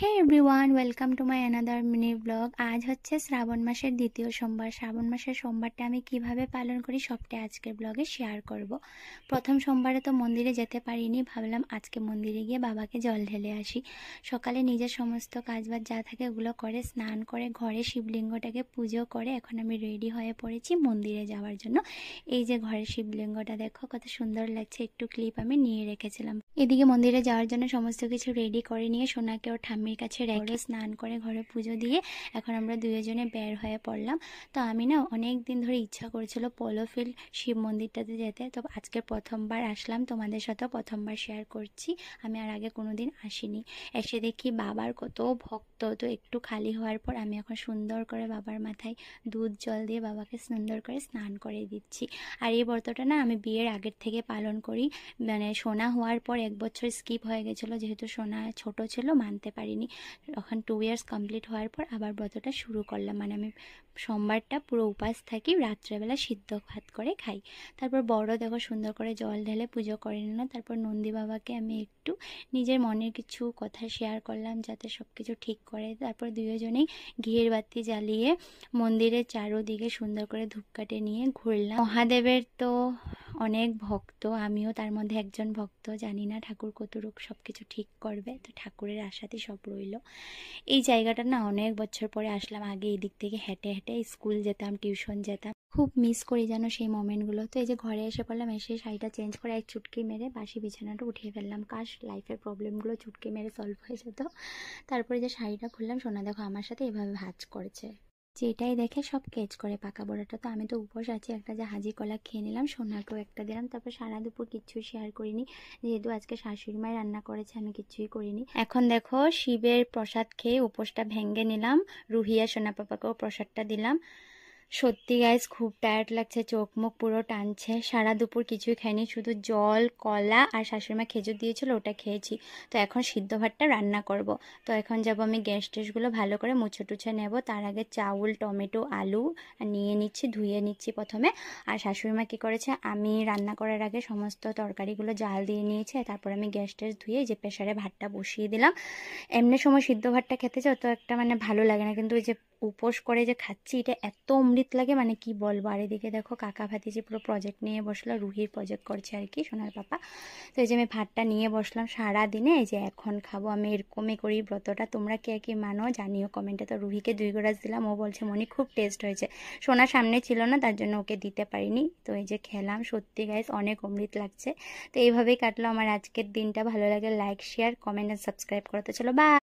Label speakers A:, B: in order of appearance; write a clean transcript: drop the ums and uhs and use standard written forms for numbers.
A: Hey everyone, welcome to my another mini blog. আজ হচ্ছে শ্রাবণ মাসের দ্বিতীয় সোমবার। শ্রাবণ মাসের সোমবারটা আমি কিভাবে পালন করি সবটাই আজকের ব্লগে শেয়ার করব। প্রথম সোমবারে তো মন্দিরে যেতে পারিনি, ভাবলাম আজকে মন্দিরে গিয়ে বাবাকে জল ঢেলে আসি। সকালে নিজের সমস্ত কাজবাজ যা থাকে ওগুলো করে, স্নান করে ঘরে শিবলিঙ্গটাকে পুজো করে এখন আমি রেডি হয়ে পড়েছি মন্দিরে যাওয়ার জন্য। এই যে ঘরের শিবলিঙ্গটা দেখো কত সুন্দর লাগছে, একটু ক্লিপ আমি নিয়ে রেখেছিলাম। এদিকে মন্দিরে যাওয়ার জন্য সমস্ত কিছু রেডি করে নিয়ে সোনাকে ওর ঠাম্মির কাছে রেখে স্নান করে ঘরে পুজো দিয়ে এখন আমরা দুজনে বের হয়ে পড়লাম। তো আমি না অনেক দিন ধরে ইচ্ছা করেছিল পোলো ফিল্ড শিব মন্দিরটাতে যেতে, তো আজকে প্রথমবার আসলাম, তোমাদের সাথে প্রথমবার শেয়ার করছি। আমি আর আগে কোনোদিন আসিনি। এসে দেখি বাবার কত ভক্ত। তো একটু খালি হওয়ার পর আমি এখন সুন্দর করে বাবার মাথায় দুধ জল দিয়ে বাবাকে সুন্দর করে স্নান করে দিচ্ছি। আর এই ব্রতটা না আমি বিয়ের আগের থেকে পালন করি, মানে সোনা হওয়ার পর 1 বছর স্কিপ হয়ে গেছিলো, যেহেতু সোনা ছোট ছিল মানতে পারিনি। তখন 2 ইয়ার্স কমপ্লিট হওয়ার পর আবার ব্রতটা শুরু করলাম। মানে আমি সোমবারটা পুরো উপাস থাকি, রাত্রেবেলা সিদ্ধ ভাত করে খাই। তারপর বড় দেখো সুন্দর করে জল ঢেলে পুজো করে নিল। তারপর নন্দী বাবাকে আমি একটু নিজের মনের কিছু কথা শেয়ার করলাম যাতে সব কিছু ঠিক করে। তারপর দুজনেই ঘিয়ের বাতি জ্বালিয়ে মন্দিরের চারোদিকে সুন্দর করে ধূপকাঠি নিয়ে ঘুরলাম। মহাদেবের তো অনেক ভক্ত, আমিও তার মধ্যে একজন ভক্ত। জানি না ঠাকুর কতটুক সব কিছু ঠিক করবে, তো ঠাকুরের আশাতেই সব রইল। এই জায়গাটা না অনেক বছর পরে আসলাম। আগে এই দিক থেকে হেঁটে হেঁটে স্কুল যেতাম, টিউশন যেতাম, খুব মিস করি যেন সেই মোমেন্টগুলো। তো এই যে ঘরে এসে পড়লাম, এসে শাড়িটা চেঞ্জ করে এক চুটকি মেরে বাসি বিছানাটা উঠিয়ে ফেললাম। কাশ লাইফের প্রবলেমগুলো চুটকি মেরে সলভ হয়ে যেত। তারপরে যে শাড়িটা খুললাম, সোনা দেখো আমার সাথে এভাবে ভাঁজ করেছে, যেটাই দেখে সব কেচ করে পাকা বড়াটা। তো আমি তো উপোস আছি, একটা যে হাজি কলা খেয়ে নিলাম, সোনাকেও একটা দিলাম। তারপর সারা দুপুর কিচ্ছুই শেয়ার করিনি, যেহেতু আজকে শাশুড়ি মাই রান্না করেছে, আমি কিচ্ছুই করিনি। এখন দেখো শিবের প্রসাদ খেয়ে উপোসটা ভেঙে নিলাম, রুহিয়া সোনা পাপাকেও প্রসাদটা দিলাম। সত্যি গাইজ খুব টায়ার্ড লাগছে, চোখ মুখ পুরো টানছে। সারা দুপুর কিছুই খাইনি, শুধু জল, কলা আর শাশুড়িমা খেজুর দিয়েছিল ওটা খেয়েছি। তো এখন সিদ্ধ ভাতটা রান্না করব। তো এখন যাব আমি গ্যাস টেসগুলো ভালো করে মুছে টুছে নেব। তার আগে চাউল, টমেটো, আলু নিয়ে নিচ্ছি, ধুয়ে নিচ্ছি প্রথমে। আর শাশুড়িমা কী করেছে, আমি রান্না করার আগে সমস্ত তরকারিগুলো জাল দিয়ে নিয়েছে। তারপর আমি গ্যাস টেস ধুয়ে যে প্রেসারে ভাতটা বসিয়ে দিলাম। এমনি সময় সিদ্ধ ভাতটা খেতে চাও তো একটা মানে ভালো লাগে না, কিন্তু ওই যে উপোস করে যে খাচ্ছি এটা এত অমৃত লাগে, মানে কি বলবো। আর এদিকে দেখো কাকা ভাতিজি পুরো প্রজেক্ট নিয়ে বসলো, রুহির প্রজেক্ট করছে আর কি, সোনার পাপা। তো এই যে আমি ভাতটা নিয়ে বসলাম সারা দিনে, এই যে এখন খাবো। আমি এরকমই করি ব্রতটা, তোমরা কে কে মানো জানিও কমেন্টে। তো রুহিকে 2 গ্লাস দিলাম, ও বলছে মনি খুব টেস্ট হয়েছে। সোনার সামনে ছিল না তার জন্য ওকে দিতে পারিনি। তো এই যে খেলাম, সত্যি গাইস অনেক অমৃত লাগছে। তো এইভাবেই কাটলো আমার আজকের দিনটা। ভালো লাগে লাইক, শেয়ার, কমেন্ট আর সাবস্ক্রাইব করতে। চলো বাই।